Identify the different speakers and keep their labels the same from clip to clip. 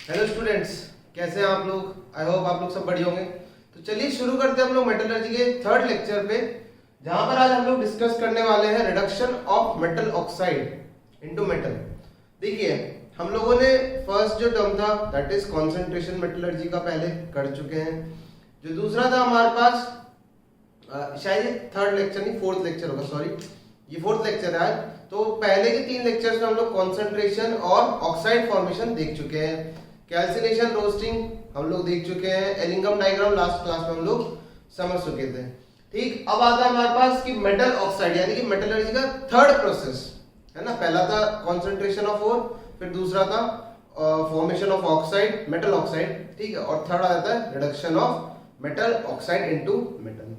Speaker 1: Hello students, कैसे हैं आप लोग। आई होप आप लोग सब बढ़िया होंगे। तो चलिए शुरू करते हैं हम लोग मेटलर्जी के थर्ड लेक्चर पे, जहां पर आज हम लोग डिस्कस करने वाले हैं reduction of metal oxide into metal. देखिए, हम लोगों ने फर्स्ट जो टर्म था दैट इज कंसंट्रेशन मेटलर्जी का पहले कर चुके हैं। जो दूसरा था हमारे पास शायद ये थर्ड लेक्चर नहीं फोर्थ लेक्चर होगा, सॉरी ये फोर्थ लेक्चर है आज। तो पहले के 3 लेक्चर्स में हम लोग कंसंट्रेशन और ऑक्साइड फॉर्मेशन देख चुके हैं। कैल्सिनेशन रोस्टिंग हम लोग देख चुके हैं। एलिंगम डायग्राम लास्ट क्लास में हम लोग समझ चुके थे। ठीक, अब आता है हमारे पास कि मेटल ऑक्साइड यानी कि मेटलर्जी का थर्ड प्रोसेस है ना। पहला था कंसंट्रेशन ऑफ ओर, फिर दूसरा था formation of oxide metal oxide, ठीक है, और थर्ड आता है reduction of metal oxide into metal.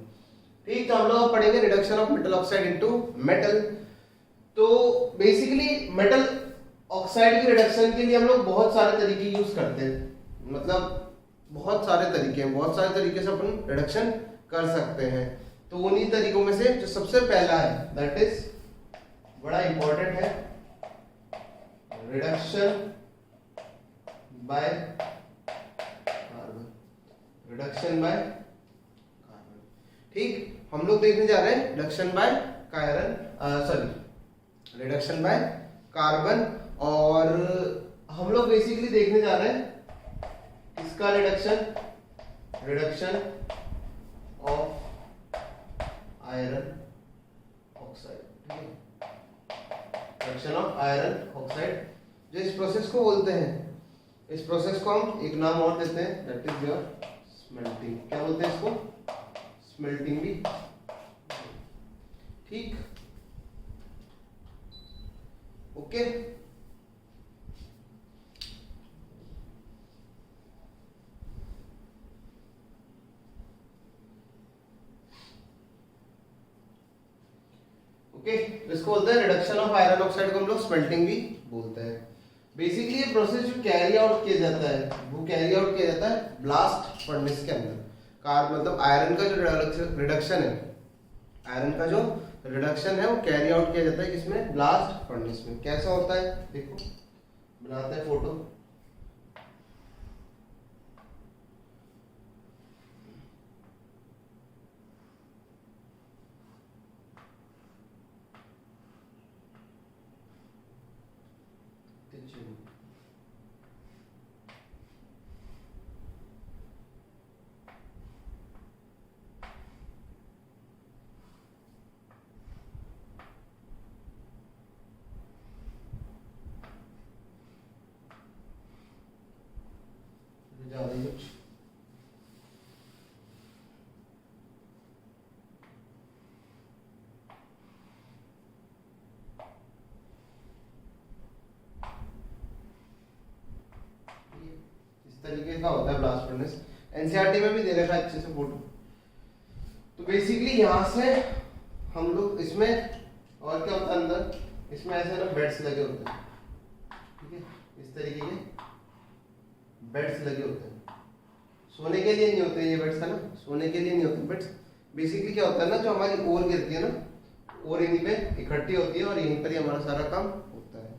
Speaker 1: ठीक, तो हम लोग पढ़ेंगे reduction of metal oxide into metal. तो बेसिकली मेटल ऑक्साइड की रिडक्शन के लिए हम लोग बहुत सारे तरीके यूज करते हैं, मतलब बहुत सारे तरीके से अपन रिडक्शन कर सकते हैं। तो उन्हीं तरीकों में से जो सबसे पहला है दैट इज बड़ा इंपॉर्टेंट है, reduction by carbon. Reduction by carbon, ठीक, हम लोग देखने जा रहे हैं reduction by reduction by carbon. और हम लोग बेसिकली देखने जा रहे हैं इसका रिडक्शन ऑफ आयरन ऑक्साइड, ठीक है, रिडक्शन ऑफ आयरन ऑक्साइड। जो इस प्रोसेस को बोलते हैं, इस प्रोसेस को हम एक नाम और देते हैं दैट इज योर स्मेल्टिंग। क्या बोलते हैं इसको? स्मेल्टिंग भी, ठीक, ओके। इसको बोलते हैं रिडक्शन ऑफ आयरन ऑक्साइड को हम लोग स्मेल्टिंग भी बोलते हैं। बेसिकली ये प्रोसेस जो कैरी आउट किया जाता है वो कैरी आउट किया जाता है ब्लास्ट फर्नेस के अंदर। मतलब आयरन का जो रिडक्शन है, आयरन का जो रिडक्शन है वो कैरी आउट किया जाता है किसमें? ब्लास्ट फर्नेस में। कैसा होता है देखो, बनाते हैं फोटो। तरीके का होता है ब्लास्ट फर्नेस। एनसीईआरटी में भी दे रखा है अच्छे से फोटो। तो बेसिकली यहाँ से हम लोग इसमें और क्या होता है अंदर, इसमें ऐसे ना बेड्स लगे होते हैं, ठीक है, इस तरीके के बेड्स लगे होते हैं। सोने के लिए नहीं होते ये बेड्स, है ना, सोने के लिए नहीं होते बेड्स। बेसिकली क्या होता है ना, जो हमारी ओर गिरती है ना, ओर यहीं पे इकट्ठी होती है और यहीं पर ही हमारा सारा काम होता है।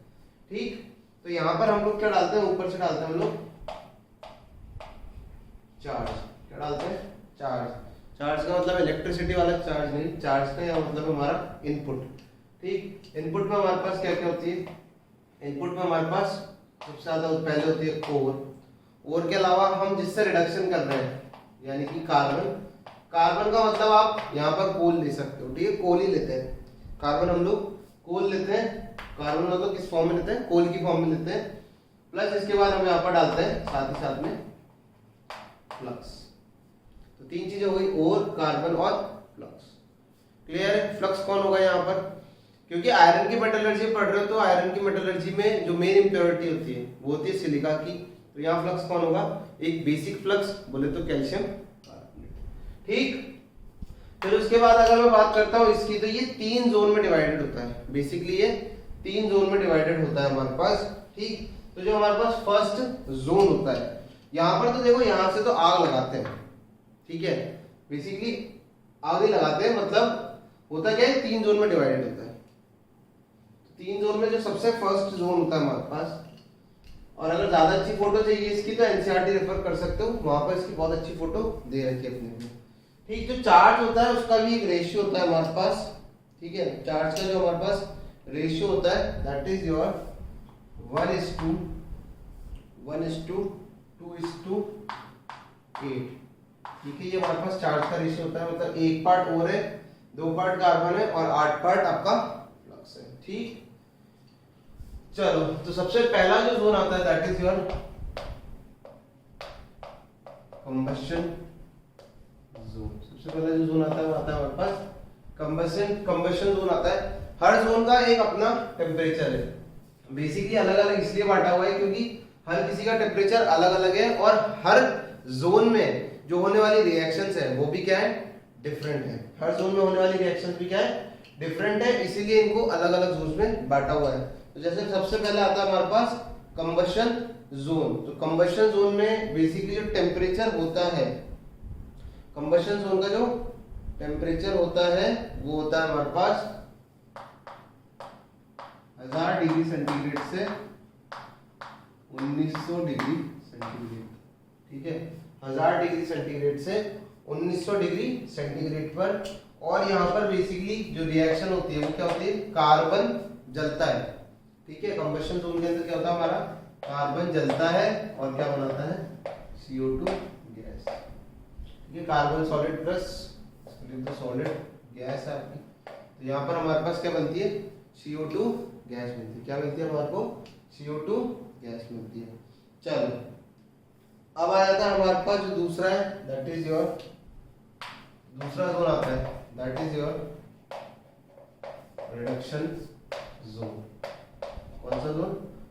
Speaker 1: ठीक, तो यहाँ पर हम लोग क्या डालते हैं, ऊपर से डालते हैं हम लोग चार्ज। क्या डालते हैं? चार्ज। चार्ज का मतलब इलेक्ट्रिसिटी वाला चार्ज नहीं, चार्ज का या मतलब हमारा इनपुट। ठीक, इनपुट में हमारे पास क्या क्या होती है? इनपुट में हमारे पास सबसे ज्यादा पहले होती है ओर। ओर के अलावा हम जिससे रिडक्शन कर रहे हैं यानी कि कार्बन। कार्बन का मतलब आप यहाँ पर कोल ले सकते हो, ठीक है, कोल ही लेते हैं। कार्बन हम लोग कोल लेते हैं। कार्बन मतलब किस फॉर्म में लेते हैं? कोल की फॉर्म में लेते हैं। प्लस इसके बाद हम यहाँ पर डालते हैं साथ ही साथ में फ्लक्स। तो 3 चीजें हो गई, ओर, कार्बन और फ्लक्स। क्लियर है? फ्लक्स कौन होगा यहाँ पर? क्योंकि आयरन की मेटलर्जी पढ़ रहे हो तो आयरन की मेटलर्जी में जो मेन इंप्योरिटी होती है वो होती है सिलिका की। तो यहाँ फ्लक्स कौन होगा? एक बेसिक फ्लक्स बोले तो कैल्शियम कार्बोनेट। ठीक, फिर उसके बाद अगर मैं बात करता हूँ इसकी, तो ये 3 जोन में डिवाइडेड होता है। बेसिकली ये 3 जोन में डिवाइडेड होता है हमारे पास। ठीक, तो जो हमारे पास फर्स्ट जोन होता है, यहाँ पर तो देखो यहाँ से तो आग लगाते हैं, ठीक है, बेसिकली आग ही लगाते हैं। मतलब होता क्या है, 3 जोन में डिवाइडेड होता है। 3 जोन में जो सबसे फर्स्ट जोन होता है हमारे पास, और अगर ज्यादा अच्छी फोटो चाहिए इसकी तो एनसीईआरटी रेफर कर सकते हो, वहां पर इसकी बहुत अच्छी फोटो दे रखी है अपने को। ठीक, जो चार्ज होता है उसका भी एक रेशियो होता है हमारे पास। ठीक है, चार्ज का जो हमारे पास रेशियो होता है दैट इज योर 1:2:8। ठीक है, ये हमारे पास चार्ज का रेशियो होता है, मतलब 1 पार्ट और है, 2 पार्ट कार्बन है और 8 पार्ट आपका फ्लक्स है। ठीक, चलो तो सबसे पहला जो जोन आता है that is your combustion zone. सबसे पहला जो जोन आता है वो आता है हमारे पास कंबशन जोन आता है। हर जोन का एक अपना टेम्परेचर है, बेसिकली अलग अलग इसलिए बांटा हुआ है क्योंकि हर किसी का टेम्परेचर अलग अलग है और हर जोन में जो होने वाली रिएक्शंस है वो भी क्या है, डिफरेंट है। हर जोन में होने वाली रिएक्शंस भी क्या है, डिफरेंट है, इसीलिए इनको अलग अलग जोन्स में बांटा हुआ है। तो जैसे सबसे पहले आता है हमारे पास कंबशन जोन। तो कंबशन जोन में बेसिकली जो टेम्परेचर होता है, कंबशन जोन का जो टेम्परेचर होता है वो होता है हमारे पास 1000 डिग्री सेंटीग्रेड से 1900 डिग्री सेंटीग्रेड। ठीक है, 1000 डिग्री सेंटीग्रेड से 1900 डिग्री सेंटीग्रेड पर। और यहाँ पर बेसिकली जो रिएक्शन होती है वो क्या होती है, कार्बन जलता है। ठीक है, कंबशन जोन के अंदर क्या होता है, हमारा कार्बन जलता है और क्या बनाता है, CO2 गैस। ठीक है, carbon solid plus solid gas है आपकी। तो यहाँ पर हमारे पास क्या बनती है, CO2 गैस मिलती है। क्या मिलती है हमारे को, CO2 गैस मिलती है। चलो अब आ जाता है हमारे पास जो दूसरा है दैट इज योर, दूसरा जोन आता है that is your reduction zone. कौन सा जोन,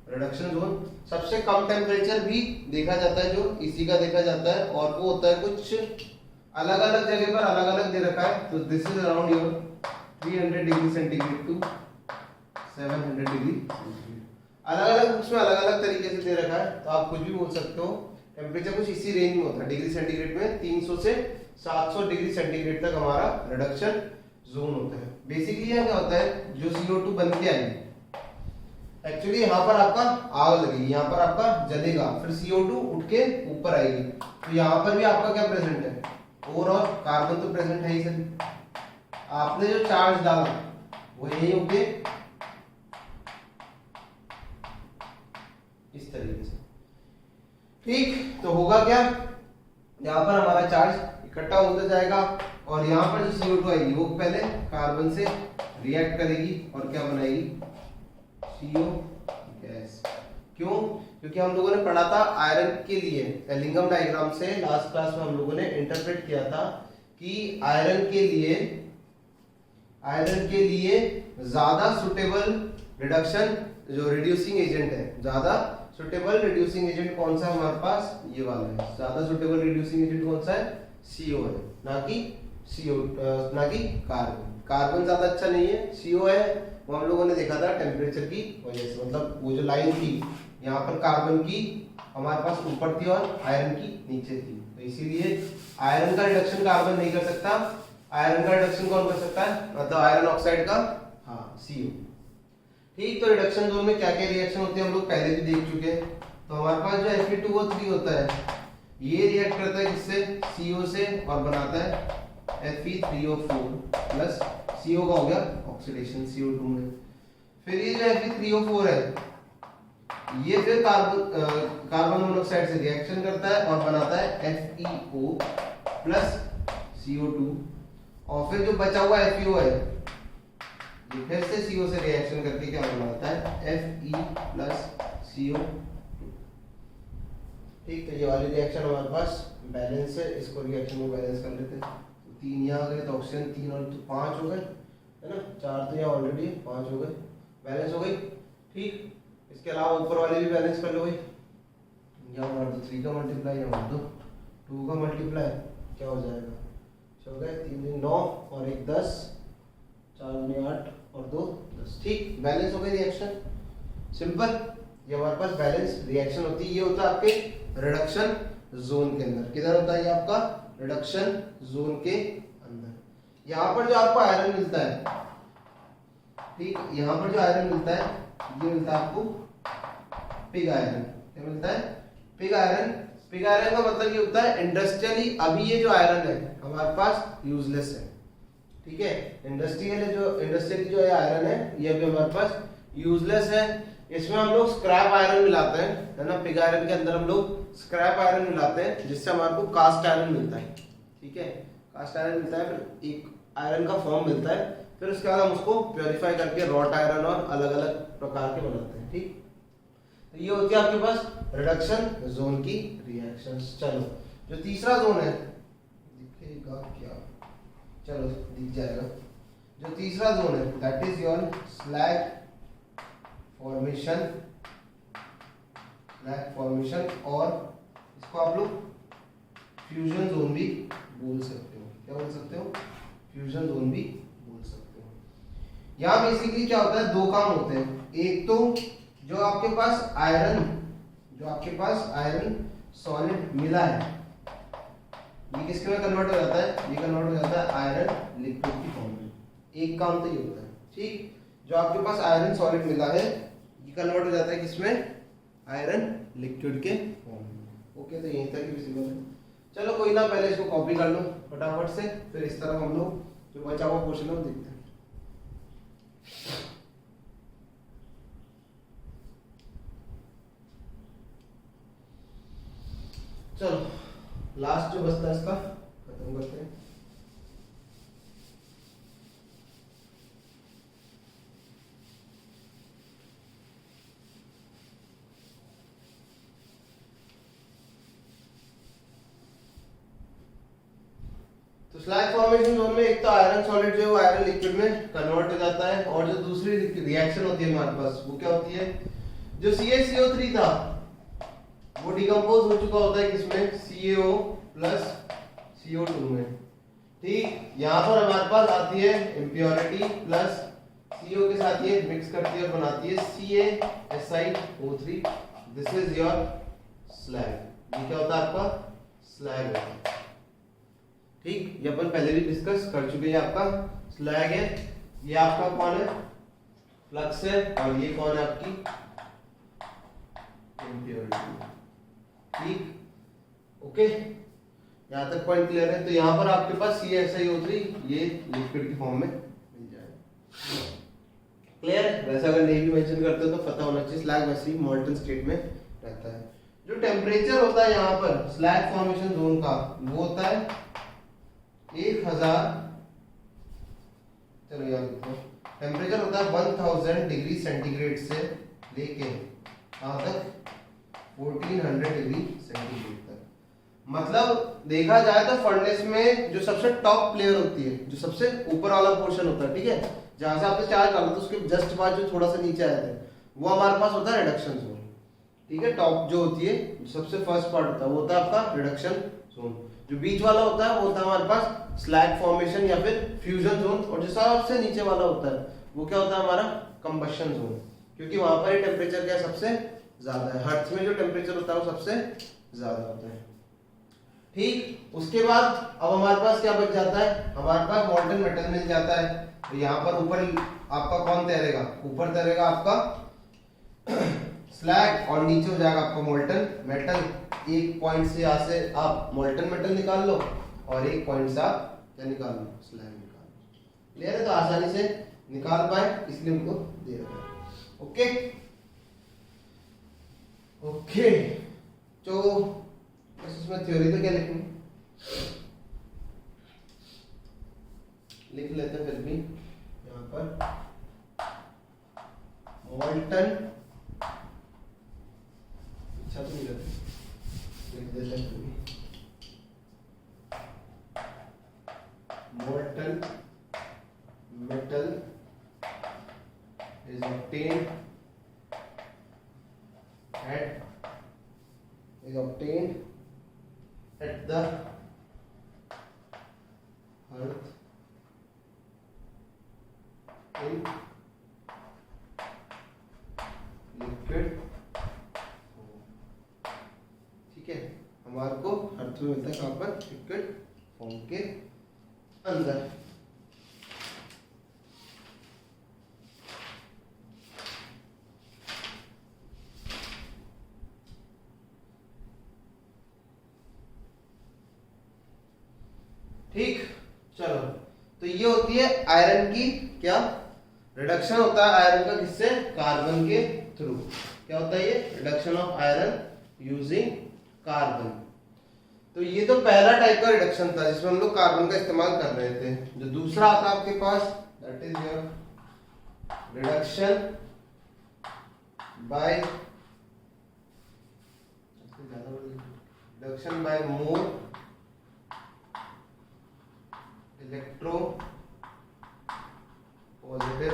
Speaker 1: रिडक्शन जोन। सबसे कम टेम्परेचर भी देखा जाता है जो इसी का देखा जाता है, और वो होता है कुछ अलग अलग जगह पर अलग अलग दे रखा है। तो this is around your 300 degree centigrade to 700 degree centigrade. अलग अलग बुक्स में अलग अलग तरीके से दे रखा है, तो आप कुछ भी बोल सकते हो। टेम्परेचर कुछ इसी रेंज में होता है डिग्री सेंटीग्रेड में, 300 से 700 डिग्री सेंटीग्रेड तक हमारा रिडक्शन जोन होता है। बेसिकली यह क्या होता है, जो CO2 बन के आएगी एक्चुअली यहाँ पर आपका आग लगेगी, यहाँ पर आपका जलेगा, फिर CO2 उठ के ऊपर आएगी। तो यहाँ पर भी आपका क्या प्रेजेंट है, और कार्बन तो प्रेजेंट है ही सर। आपने जो चार्ज डाला वो यही होके इस तरीके से। ठीक, तो होगा क्या, यहाँ पर हमारा चार्ज इकट्ठा होता जाएगा और यहाँ पर जो CO2 आएगी वो पहले कार्बन से रिएक्ट करेगी और क्या बनाएगी, CO गैस। क्यों, क्योंकि हम लोगों ने पढ़ा था आयरन के लिए एलिंगम डायग्राम से, लास्ट क्लास में हम लोगों ने इंटरप्रेट किया था कि आयरन के लिए ज्यादा सुटेबल रिडक्शन जो रिड्यूसिंग एजेंट है, ज्यादा सुटेबल रिड्यूसिंग एजेंट कौन सा है हमारे पास, ये वाला है। ज्यादा सुटेबल रिड्यूसिंग एजेंट कौन सा है, CO है, ना कि कार्बन। कार्बन ज्यादा अच्छा नहीं है, CO है। वो हम लोगों ने देखा था टेम्परेचर की वजह से, मतलब वो जो लाइन थी यहाँ पर कार्बन की हमारे पास ऊपर थी और आयरन की नीचे थी, तो इसीलिए आयरन का रिडक्शन कार्बन नहीं कर सकता। आयरन का रिडक्शन कौन कर सकता है, मतलब आयरन ऑक्साइड का, हाँ, CO। ठीक, तो रिडक्शन जोन में क्या क्या रिएक्शन होती है हम लोग पहले भी देख चुके हैं। तो हमारे पास जो Fe2O3 होता है ये रिएक्ट करता है किससे, CO से, और बनाता है Fe3O4 प्लस CO का हो गया ऑक्सीडेशन CO2 में। फिर ये जो Fe3O4 है ये फिर कार्बन मोनोऑक्साइड से रिएक्शन करता है और बनाता है FeO प्लस CO2, और फिर जो बचा हुआ FeO है ये फिर से CO से रिएक्शन करके क्या बनाता है, Fe प्लस CO2। ठीक, तो ये वाली रिएक्शन हमारे पास बैलेंस है, इसको रिएक्शन को बैलेंस कर लेते हैं। तो 3 यहाँ आ गए, तो ऑक्सीजन 3 और 5 हो गए, है ना, 4 तो यहाँ ऑलरेडी 5 हो गए, बैलेंस हो गई। ठीक, इसके अलावा ऊपर वाले भी बैलेंस कर लो भाई, यहाँ मार दो 3 का मल्टीप्लाई, यहाँ मार दो 2 का मल्टीप्लाई, क्या हो जाएगा, हो गए 3 दिन 9 और 1 10, 4 में 8 और 2 10। ठीक, बैलेंस हो गई रिएक्शन, सिंपल। ये हमारे पास बैलेंस रिएक्शन होती है। ये होता है आपके रिडक्शन जोन के अंदर। किधर होता है ये आपका, रिडक्शन जोन के अंदर। यहाँ पर जो आपको आयरन मिलता है, ठीक, यहाँ पर जो आयरन मिलता है ये मिलता है आपको पिग आयरन, क्या मिलता है? Pig iron. पिग आयरन का मतलब ये होता है इंडस्ट्रियली अभी ये जो आयरन है हमारे पास यूजलेस है, ठीक है। इंडस्ट्रियली जो आयरन है ये अभी हमारे पास यूजलेस है। इसमें हम लोग स्क्रैप आयरन मिलाते हैं, है ना। पिग आयरन के अंदर हम लोग स्क्रैप आयरन मिलाते हैं जिससे हमारे को कास्ट आयरन मिलता है, ठीक है। कास्ट आयरन मिलता है, फिर एक आयरन का फॉर्म मिलता है, फिर उसके बाद हम उसको प्योरीफाई करके रॉट आयरन और अलग अलग प्रकार के बनाते हैं, ठीक। तो ये होती है आपके पास रिडक्शन जोन की रिएक्शंस। चलो जो तीसरा जोन है, दिखेगा क्या? चलो दिख जाएगा। जो तीसरा जोन है that is your slag formation, और इसको आप लोग फ्यूजन जोन भी बोल सकते हो। क्या बोल सकते हो? फ्यूजन जोन भी बोल सकते हो। यहाँ बेसिकली क्या होता है, दो काम होते हैं। एक तो जो आपके पास आयरन सॉलिड मिला है, ये किसके में कन्वर्ट हो जाता है? ये कन्वर्ट हो जाता है आयरन लिक्विड की फॉर्म में। एक काम तो ये होता है, ठीक। जो आपके पास आयरन सॉलिड मिला है ये कन्वर्ट हो जाता है किसमें? आयरन लिक्विड के फॉर्म में। ओके, तो यहीं तक विजिबल है। चलो कोई ना, पहले इसको कॉपी कर लो फटाफट से, फिर इस तरह हम लोग जो बचा हुआ क्वेश्चन है वो देखते हैं। चलो लास्ट जो बचता है इसका खत्म करते हैं। तो स्लैग फॉर्मेशन जोन में एक तो आयरन सॉलिड जो है आयरन लिक्विड में कन्वर्ट हो जाता है, और जो दूसरी रिएक्शन होती है हमारे पास वो क्या होती है? जो CaCO3 था वो डिकम्पोज हो चुका होता है किसमें? CaO प्लस CO2 में, ठीक। यहाँ पर हमारे पास आती है इम्प्योरिटी प्लस CO के साथ ये मिक्स करती है और बनाती है CaSiO3। This is your slag. ये क्या होता है? आपका स्लैग होता है, ठीक। ये अपन पहले भी डिस्कस कर चुके हैं। आपका स्लैग है, ये आपका कौन है? फ्लक्स है, और ये कौन है? आपकी इम्प्योरिटी, ठीक। ओके, यहां तक पॉइंट क्लियर है। तो यहां पर आपके पास CaSiO3 ये लिक्विड की फॉर्म में मिल जाएगा। क्लियर है? वैसे अगर नहीं भी मेंशन करते हो तो पता होना चाहिए स्लैग वैसे ही मॉल्टन स्टेट में रहता है। जो टेम्परेचर होता है यहाँ पर स्लैग फॉर्मेशन जोन का वो होता है 1000, चलो याद रखो, टेम्परेचर होता है 1000 डिग्री सेंटीग्रेड से लेके कहां तक? 1400 डिग्री सेंटीग्रेड तक। मतलब देखा जाए तो फर्नेस में जो सबसे टॉप प्लेयर होती है, जो सबसे ऊपर वाला पोर्शन होता है, ठीक है, जहां से आपने चार्ज डाला तो उसके जस्ट बाद जो थोड़ा सा नीचे आया था वो हमारे पास होता है रिडक्शन जोन, ठीक है। टॉप जो होती है, जो सबसे फर्स्ट पार्ट होता है वो होता है आपका रिडक्शन जोन। जो बीच वाला होता है वो होता है हमारे पास स्लैग फॉर्मेशन या फिर फ्यूजन जोन, और जो सबसे नीचे वाला होता है वो क्या होता है? हमारा कंबशन जोन, क्योंकि वहां पर टेम्परेचर क्या सबसे ज्यादा है। अर्थ में जो टेम्परेचर होता है वो सबसे ज्यादा होता है, ठीक। उसके बाद अब हमारे पास क्या बच जाता है? हमारे पास मॉल्टन मेटल मिल जाता है। तो यहाँ पर ऊपर आपका कौन तैरेगा? ऊपर तैरेगा आपका स्लैग, और नीचे हो जाएगा आपका मॉल्टन मेटल। एक पॉइंट से यहाँ से आप मॉल्टन मेटल निकाल लो, और एक पॉइंट से आप क्या निकाल लो? स्लैग निकाल लो। क्लियर है? तो आसानी से निकाल पाए इसलिए उनको दे रखा है। ओके ओके, तो इसमें थ्योरी तो क्या लिखनी, लिख लेते हैं फिर भी। यहाँ पर मॉल्टन, अच्छा तो नहीं रहती, लिख देते हैं फिर भी। molten metal is obtained at the earth in liquid form। ठीक है, हमारे को अर्थ में मिलता है कहाँ पर? लिक्विड फॉर्म के अंदर। ठीक, चलो तो ये होती है आयरन की क्या रिडक्शन होता है आयरन का किससे, कार्बन के थ्रू। क्या होता है ये reduction of iron using carbon. तो ये तो पहला टाइप का रिडक्शन था जिसमें हम लोग कार्बन का इस्तेमाल कर रहे थे। जो दूसरा आता है आपके पास that is your reduction by more electropositive.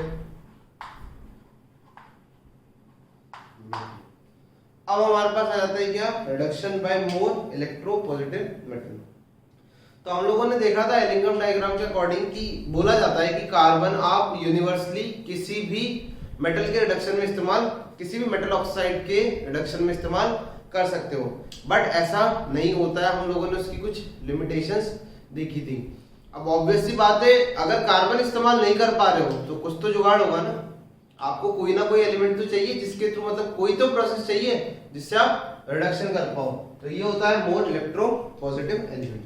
Speaker 1: अब हमारे पास आ जाता है क्या, reduction by more electropositive metal. तो हम लोगों ने देखा था एलिंगम डायग्राम के अकॉर्डिंग कि बोला जाता है कि कार्बन आप यूनिवर्सली किसी भी मेटल के रिडक्शन में इस्तेमाल, किसी भी मेटल ऑक्साइड के रिडक्शन में इस्तेमाल कर सकते हो, बट ऐसा नहीं होता है। हम लोगों ने उसकी कुछ लिमिटेशंस देखी थी। अब ऑब्वियस सी बात है, अगर कार्बन इस्तेमाल नहीं कर पा रहे हो तो कुछ तो जुगाड़ होगा ना, आपको कोई ना कोई एलिमेंट तो चाहिए जिसके थ्रू, मतलब कोई तो प्रोसेस चाहिए जिससे आप रिडक्शन कर पाओ। तो ये होता है मोर इलेक्ट्रो पॉजिटिव एलिमेंट।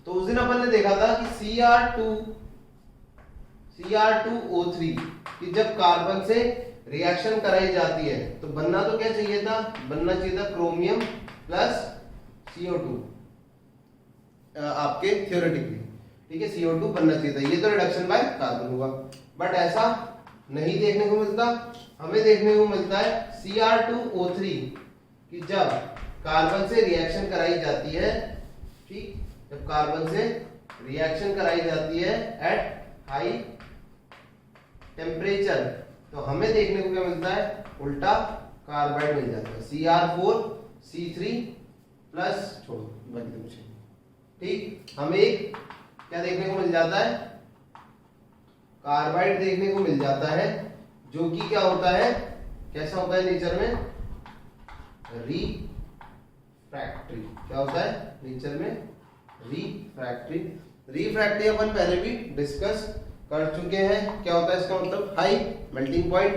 Speaker 1: तो उस दिन अपन ने देखा था कि Cr2O3 कि जब कार्बन से रिएक्शन कराई जाती है तो बनना तो क्या चाहिए था, बनना चाहिए था क्रोमियम प्लस CO2 आपके थ्योरेटिकली, ठीक है, CO2 बनना चाहिए था। ये तो रिडक्शन बाय कार्बन हुआ, बट ऐसा नहीं देखने को मिलता। हमें देखने को मिलता है Cr2O3 कि जब कार्बन से रिएक्शन कराई जाती है, ठीक, जब कार्बन से रिएक्शन कराई जाती है एट हाई टेम्परेचर, तो हमें देखने को क्या मिलता है, उल्टा कार्बाइड मिल जाता है Cr4C3 प्लस छोड़ो, ठीक, हमें एक क्या देखने को मिल जाता है, कार्बाइड देखने को मिल जाता है, जो कि क्या होता है, कैसा होता है नेचर में, रिफ्रैक्टरी। क्या होता है नेचर में, रिफ्रैक्टरी। रिफ्रैक्टरी अपन पहले भी डिस्कस कर चुके हैं। क्या होता है इसका मतलब, हाई मेल्टिंग पॉइंट।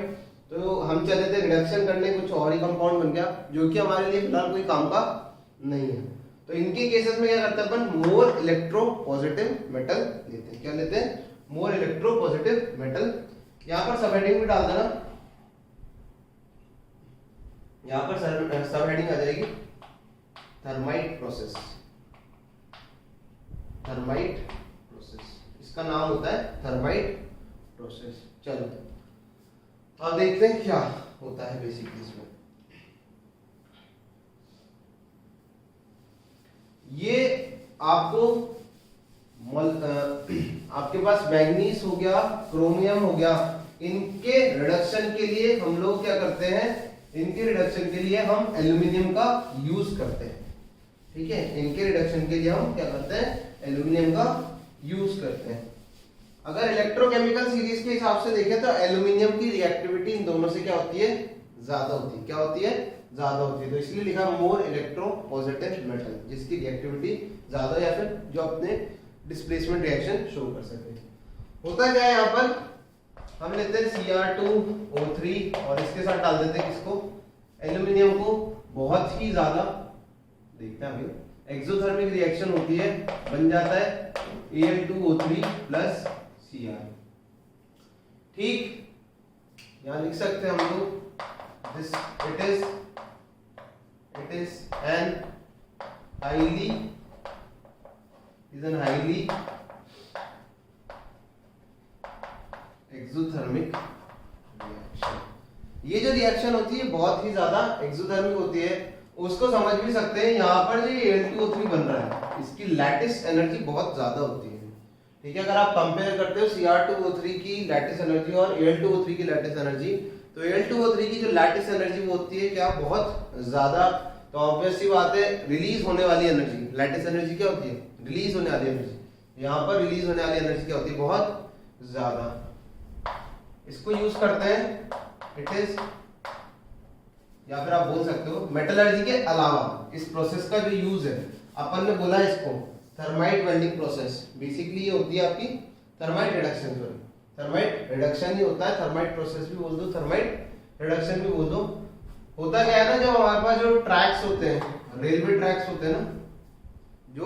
Speaker 1: तो हम चले थे रिडक्शन करने, कुछ और ही कंपाउंड बन गया जो कि हमारे लिए फिलहाल कोई काम का नहीं है। तो इनके केसेस में क्या करते हैं अपन, मोर इलेक्ट्रो पॉजिटिव मेटल लेते हैं। क्या लेते हैं, मोर इलेक्ट्रो पॉजिटिव मेटल। यहाँ पर सब हेडिंग भी डाल देना, यहाँ पर सब हेडिंग आ जाएगी थर्माइट प्रोसेस। थर्माइट प्रोसेस, इसका नाम होता है थर्माइट प्रोसेस। चलो अब देखते हैं क्या होता है बेसिकली इसमें। ये आपको आपके पास मैग्नीज हो गया, क्रोमियम हो गया, इनके रिडक्शन के लिए हम लोग क्या करते हैं, इनके रिडक्शन के लिए हम एल्यूमिनियम का यूज करते हैं। ठीक है, इनके रिडक्शन के लिए हम क्या करते हैं, एल्यूमिनियम का यूज करते हैं। अगर इलेक्ट्रोकेमिकल सीरीज के हिसाब से देखें तो एल्यूमिनियम की रिएक्टिविटी इन दोनों से क्या होती है, ज्यादा होती है। क्या होती है, ज्यादा होती है। तो इसलिए लिखा मोर इलेक्ट्रो पॉजिटिव मेटल, जिसकी रिएक्टिविटी ज्यादा या फिर जो अपने डिस्प्लेसमेंट रिएक्शन शो कर सके। होता क्या है, यहाँ पर हम लेते हैं Cr2O3 और इसके साथ डाल देते हैं किसको, एल्यूमिनियम को। बहुत ही ज्यादा देखते हैं अभी एक्सोथर्मिक रिएक्शन होती है, बन जाता है Al2O3 प्लस Cr। ठीक, यहां लिख सकते हैं हम लोग this it is an highly exothermic reaction. ये जो रिएक्शन होती है बहुत ही ज्यादा एक्सोथर्मिक होती है। उसको समझ भी सकते हैं, यहाँ पर जो Al2O3 बन रहा है इसकी लैटिस एनर्जी बहुत ज्यादा होती है। ठीक है, अगर आप कंपेयर करते हो Cr2O3 की लैटिस एनर्जी और Al2O3 की लैटिस एनर्जी, तो Al2O3 की जो लैटिस एनर्जी वो होती है क्या, बहुत ज्यादा। तो ऑब्वियस सी बात है, रिलीज होने वाली एनर्जी, लैटिस एनर्जी क्या होती है, रिलीज होने वाली एनर्जी। यहाँ पर रिलीज होने वाली एनर्जी क्या होती है, बहुत ज्यादा। इसको यूज करते हैं, इट इज, या फिर आप बोल सकते हो मेटलर्जी के अलावा इस प्रोसेस का जो यूज है, अपन ने बोला इसको थर्माइट वेल्डिंग प्रोसेस। बेसिकली ये होती है आपकी थर्माइट रिडक्शन। थर्माइट रिडक्शन ही होता है, थर्माइट प्रोसेस भी बोल दो, थर्माइट रिडक्शन भी बोल दो। होता क्या है ना, जब हमारे पास जो ट्रैक्स होते हैं, रेलवे ट्रैक्स होते हैं ना, जो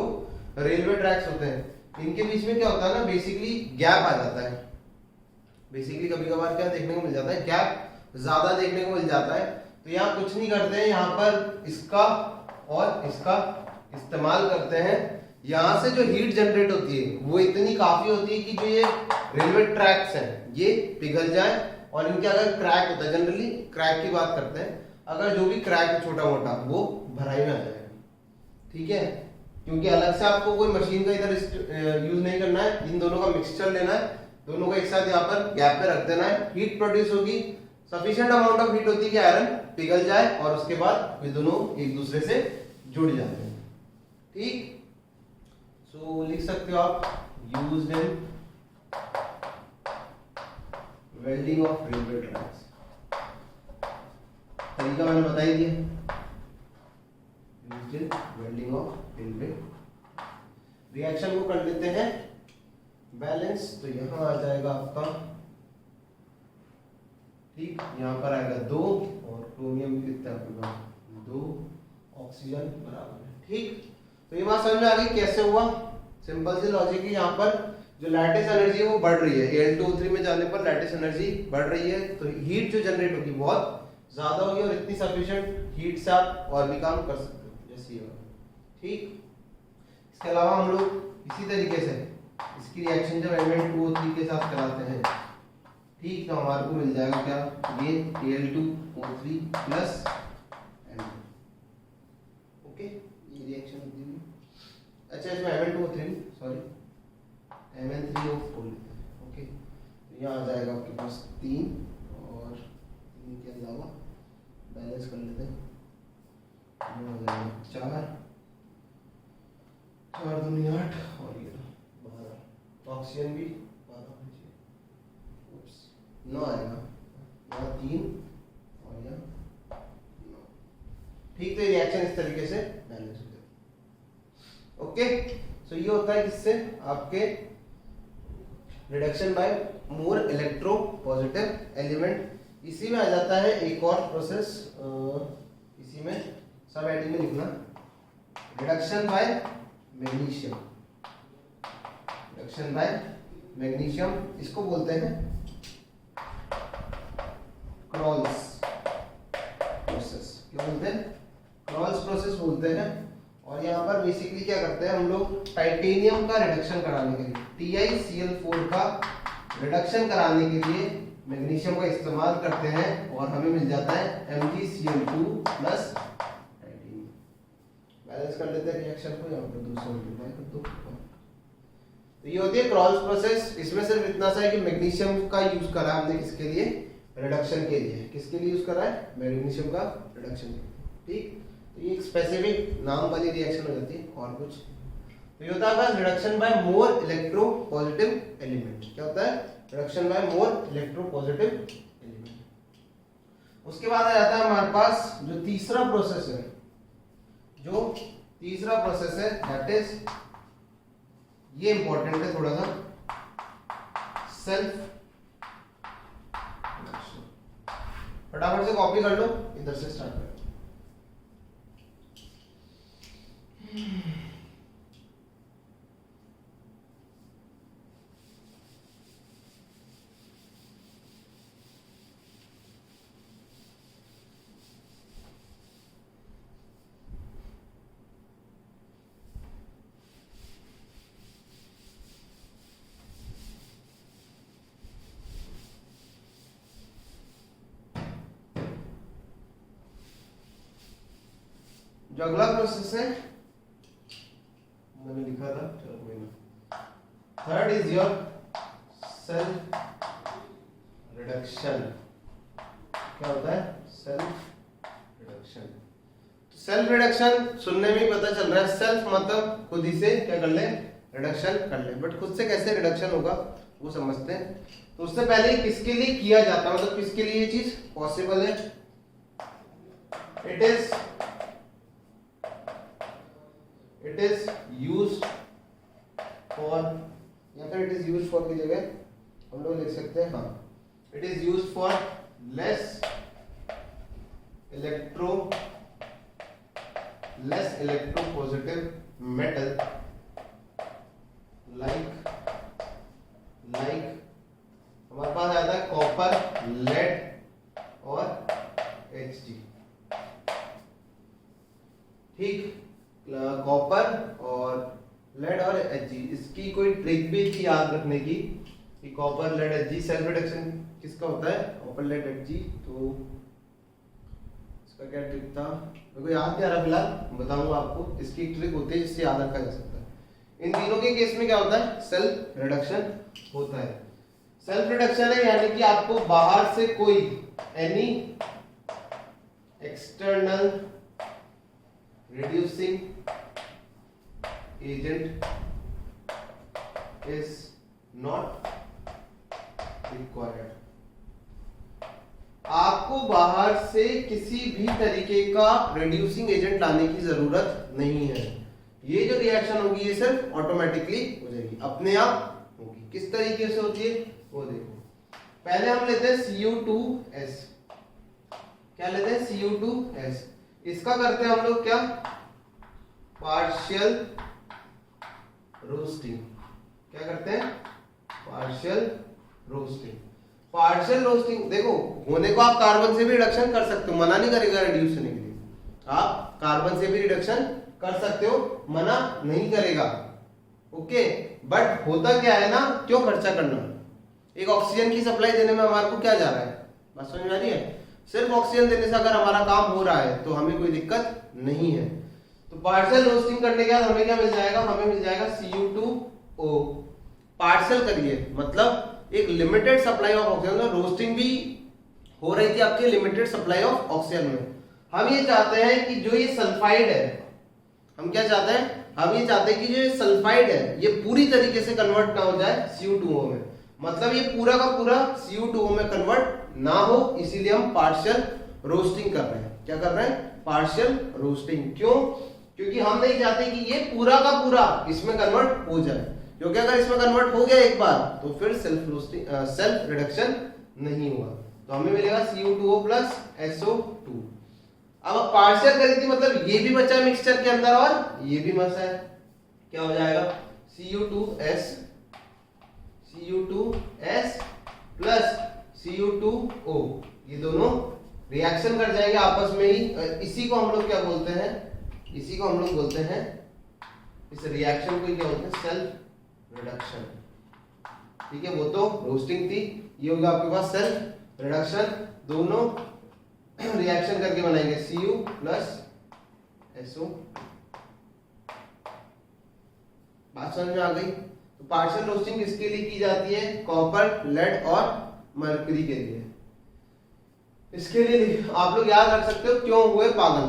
Speaker 1: रेलवे ट्रैक्स होते हैं, इनके बीच में क्या होता है ना, बेसिकली गैप आ जाता है। बेसिकली कभी कभार क्या देखने को मिल जाता है, गैप ज्यादा देखने को मिल जाता है। तो यहाँ कुछ नहीं करते हैं, यहाँ पर इसका और इसका इस्तेमाल करते हैं। यहाँ से जो हीट जनरेट होती है वो इतनी काफी होती है कि जो ये रेलवे ट्रैक्स हैं ये पिघल जाए, और इनके अगर क्रैक होता है, जनरली क्रैक की बात करते हैं, अगर जो भी क्रैक है छोटा मोटा वो भराई में आ जाएगा। ठीक है, क्योंकि अलग से आपको कोई मशीन का इधर यूज नहीं करना है, इन दोनों का मिक्सचर लेना है, दोनों को एक साथ यहाँ पर गैप पे रख देना है। हीट प्रोड्यूस होगी, सफिशिएंट अमाउंट ऑफ हीट होती है कि आयरन पिघल जाए, और उसके बाद ये दोनों एक दूसरे से जुड़ जाते हैं। ठीक, सो लिख सकते हो आप used in welding of railway tracks. तरीका मैंने बता ही दिया, used in welding of railway. Reaction को कर लेते हैं बैलेंस, तो यहां आ जाएगा आपका, ठीक, यहाँ पर आएगा 2 और क्रोमियम कितना होगा 2, ऑक्सीजन बराबर है। ठीक, तो ये बात समझ में आ गई कैसे हुआ। सिंपल सी लॉजिक है, यहाँ पर जो लैटिस एनर्जी है वो बढ़ रही है, Al2O3 में जाने पर लैटिस एनर्जी बढ़ रही है, तो हीट जो जनरेट होगी बहुत ज्यादा होगी, और इतनी सफिशिएंट हीट से आप और भी काम कर सकते हो, जैसे ये। ठीक, इसके अलावा हम लोग इसी तरीके से इसकी रिएक्शन जब Mn2O3 के साथ कराते हैं, ठीक, तो हमारे को मिल जाएगा क्या, ये Al2O3 प्लस N2। ओके, ये रिएक्शन होती है। अच्छा, इसमें Mn2O3 सॉरी Mn3O4 लेते हैं। ओके, तो यहाँ आ जाएगा आपके पास 3, और 3 के अलावा बैलेंस कर लेते हैं, ये हो जाएगा 4, 4 दूनी 8, और ये 12, ऑक्सीजन भी 12 होना चाहिए, 9 आएगा, यहाँ 3 और यहाँ 9। ठीक, तो रिएक्शन इस तरीके से बैलेंस हो जाता है। ओके, सो ये होता है किससे, आपके reduction by more electropositive element. इसी में आ जाता है एक और प्रोसेस, इसी में सब हेडिंग में लिखना, reduction by magnesium. Reduction by magnesium, इसको बोलते हैं क्रॉल्स प्रोसेस। क्या बोलते हैं, क्रॉल्स प्रोसेस बोलते हैं। और यहाँ पर बेसिकली क्या करते हैं हम लोग, टाइटेनियम का रिडक्शन कराने के लिए, TiCl4 का रिडक्शन कराने के लिए मैग्नीशियम का इस्तेमाल करते हैं, और हमें मिल जाता है MgCl2 प्लस टाइटेनियम। बैलेंस कर लेते हैं रिएक्शन को, यहाँ पर 2 से मल्टीप्लाई कर दो। तो ये होती है क्रॉल्स प्रोसेस। इसमें सिर्फ इतना सा है कि मैग्नीशियम का यूज करा हमने किसके लिए, रिडक्शन के लिए। किसके लिए यूज करा है, मैग्नीशियम का रिडक्शन के लिए। ठीक, तो ये एक स्पेसिफिक नाम वाली रिएक्शन हो जाती है, और कुछ तो ये होता है reduction by more electropositive element. क्या होता है, reduction by more electropositive element. उसके बाद आ जाता है हमारे पास जो तीसरा प्रोसेस है, दैट इज, ये इंपॉर्टेंट है थोड़ा सा, सेल्फ रिडक्शन। फटाफट से कॉपी कर लो, इधर से स्टार्ट करो। जो अगला प्रोसेस है मैंने लिखा था, चलो कोई ना। Third is your self reduction. क्या होता है, सेल्फ रिडक्शन। सेल्फ रिडक्शन सुनने में ही पता चल रहा है, सेल्फ मतलब खुद ही से क्या कर ले, रिडक्शन कर ले, बट खुद से कैसे रिडक्शन होगा वो समझते हैं। तो उससे पहले किसके लिए किया जाता है, मतलब किसके लिए ये चीज पॉसिबल है, it is used for, या फिर it is used for की जगह हम लोग लिख सकते हैं, हाँ, it is used for less electropositive metal like हमारे पास आता है कॉपर, लेड और Hg। ठीक, कॉपर और लेड और Hg। इसकी कोई ट्रिक भी थी याद रखने की कि copper, lead, Hg self reduction किसका होता है, कॉपर, लेड, Hg। तो इसका क्या ट्रिक था मेरे को याद नहीं आ रहा फिलहाल, बताऊंगा आपको। इसकी एक ट्रिक होती है जिससे याद रखा जा सकता है। इन तीनों के केस में क्या होता है, सेल्फ रिडक्शन होता है। सेल्फ रिडक्शन है यानी कि आपको बाहर से कोई any external reducing agent is not required। आपको बाहर से किसी भी तरीके का रिड्यूसिंग एजेंट लाने की जरूरत नहीं है। ये जो रिएक्शन होगी ये सिर्फ ऑटोमेटिकली हो जाएगी, अपने आप होगी। किस तरीके से होती है वो देखो। पहले हम लेते हैं Cu2S। क्या लेते हैं, Cu2S। इसका करते हैं हम लोग क्या, पार्शियल रोस्टिंग। क्या करते हैं, पार्शियल रोस्टिंग। पार्शियल रोस्टिंग देखो, होने को आप कार्बन से भी रिडक्शन कर सकते हो, मना नहीं करेगा रिड्यूस होने के लिए। आप कार्बन से भी रिडक्शन कर सकते हो, मना नहीं करेगा, ओके। बट होता क्या है ना, क्यों खर्चा करना। एक ऑक्सीजन की सप्लाई देने में हमारे को क्या जा रहा है, बात समझ में आ रही है। सिर्फ ऑक्सीजन देने से अगर हमारा काम हो रहा है तो हमें कोई दिक्कत नहीं है। तो पार्शियल रोस्टिंग करने के बाद हमें क्या मिल जाएगा, हमें मिल जाएगा Cu2O। पार्शियल करिए मतलब एक limited supply of oxygen, roasting भी हो रही थी आपके लिमिटेड सप्लाई ऑफ ऑक्सीजन में। हम ये चाहते हैं कि जो ये सल्फाइड है, हम क्या चाहते हैं, हम ये चाहते हैं कि जो ये सल्फाइड है ये पूरी तरीके से कन्वर्ट ना हो जाए Cu2O में, मतलब ये पूरा का पूरा Cu2O में कन्वर्ट ना हो, इसीलिए हम पार्शियल रोस्टिंग कर रहे हैं। क्या कर रहे हैं, पार्शियल रोस्टिंग। क्यों, क्योंकि हम नहीं चाहते कि ये पूरा का पूरा इसमें कन्वर्ट हो जाए, क्योंकि अगर इसमें कन्वर्ट हो गया एक बार तो फिर सेल्फ रोस्टिंग, सेल्फ रिडक्शन नहीं हुआ। तो हमें मिलेगा Cu2O प्लस SO2। अब पार्शियल करी थी मतलब ये भी बचा है मिक्सचर के अंदर और ये भी बचा है, क्या हो जाएगा Cu2S प्लस Cu2O। ये दोनों रिएक्शन कर जाएंगे आपस में ही। इसी को हम लोग क्या बोलते हैं, इसी को हम लोग बोलते हैं, इस रिएक्शन को क्या बोलते हैं, सेल्फ रिडक्शन। ठीक है, वो तो रोस्टिंग थी, ये होगा आपके पास सेल्फ रिडक्शन। दोनों रिएक्शन करके बनाएंगे Cu प्लस SO। बात समझ में आ गई। तो पार्शियल रोस्टिंग किसके लिए की जाती है, कॉपर, लेड और मरकरी के लिए। इसके लिए आप लोग याद रख सकते हो क्यों हुए पागल।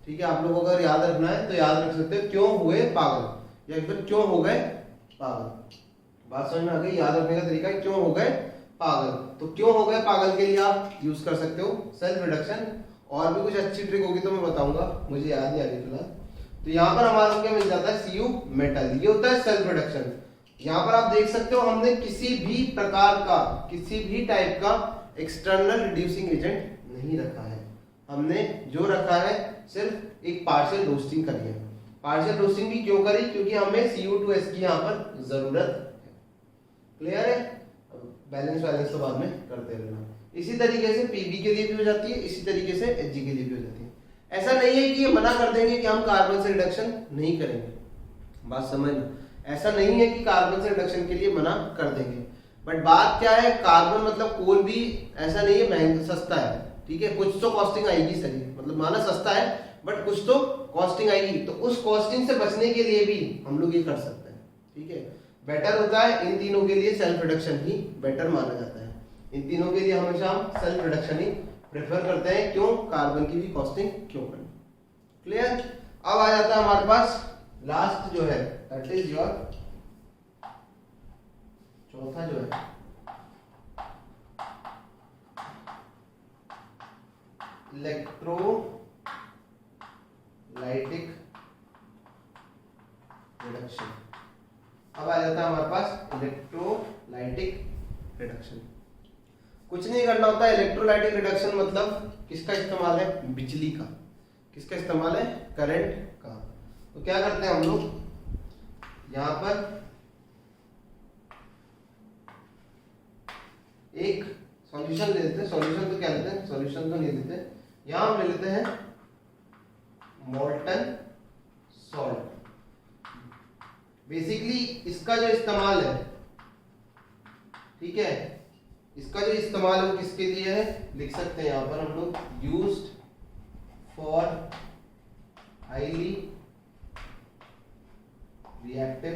Speaker 1: ठीक है, आप लोगों को अगर याद रखना है तो याद रख सकते हो क्यों हुए पागल, या फिर क्यों हो गए पागल। बात समझ में आ गई। याद रखने का तरीका क्यों हो गए पागल। तो क्यों हो गए पागल के लिए आप यूज कर सकते हो सेल्फ रिडक्शन। और भी कुछ अच्छी ट्रिक होगी तो मैं बताऊंगा, मुझे याद नहीं आ रही फिलहाल। तो यहाँ पर हमारे को क्या मिल जाता है, Cu मेटल। ये होता है सेल्फ रिडक्शन। यहाँ पर आप देख सकते हो हमने किसी भी प्रकार का, किसी भी टाइप का एक्सटर्नल रिड्यूसिंग एजेंट नहीं रखा है। हमने जो रखा है सिर्फ एक पार्शियल रोस्टिंग करी है। पार्शियल रोस्टिंग भी क्यों करी, क्योंकि हमें Cu2S की यहाँ पर जरूरत है। क्लियर है। बैलेंस तो बाद में करते रहना। इसी तरीके से Pb के लिए भी हो जाती है, इसी तरीके से Hg के लिए भी हो जाती है। ऐसा नहीं है कि ये मना कर देंगे कि हम कार्बन से रिडक्शन नहीं करेंगे, बात समझना। ऐसा नहीं है कि कार्बन से रिडक्शन के लिए मना कर देंगे, बट बात क्या है, कार्बन मतलब कोल भी ऐसा नहीं है महंगा सस्ता है। ठीक है, कुछ तो कॉस्टिंग आएगी सही, मतलब माना सस्ता है बट कुछ तो कॉस्टिंग आएगी। तो उस कॉस्टिंग से बचने के लिए भी हम लोग ये कर सकते हैं। ठीक है, बेटर होता है इन तीनों के लिए सेल्फ रिडक्शन ही बेटर माना जाता है। इन तीनों के लिए हमेशा हम सेल्फ रिडक्शन ही प्रेफर करते हैं। क्यों, कार्बन की भी कॉस्टिंग क्यों करनी। क्लियर। अब आ जाता है हमारे पास लास्ट जो है, दैट इज योर चौथा जो है इलेक्ट्रोलाइटिक रिडक्शन। अब आ जाता है हमारे पास इलेक्ट्रोलाइटिक रिडक्शन। कुछ नहीं करना होता है। इलेक्ट्रोलाइटिक रिडक्शन मतलब किसका इस्तेमाल है, बिजली का। किसका इस्तेमाल है, करंट का। तो क्या करते हैं हम लोग, यहाँ पर एक सॉल्यूशन ले लेते हैं, सॉल्यूशन तो क्या लेते हैं, सॉल्यूशन तो नहीं लेते, यहां हम ले लेते हैं मोल्टन सॉल्ट। बेसिकली इसका जो इस्तेमाल है, ठीक है, इसका जो इस्तेमाल है वो किसके लिए है, लिख सकते हैं यहां पर हम लोग, used for highly reactive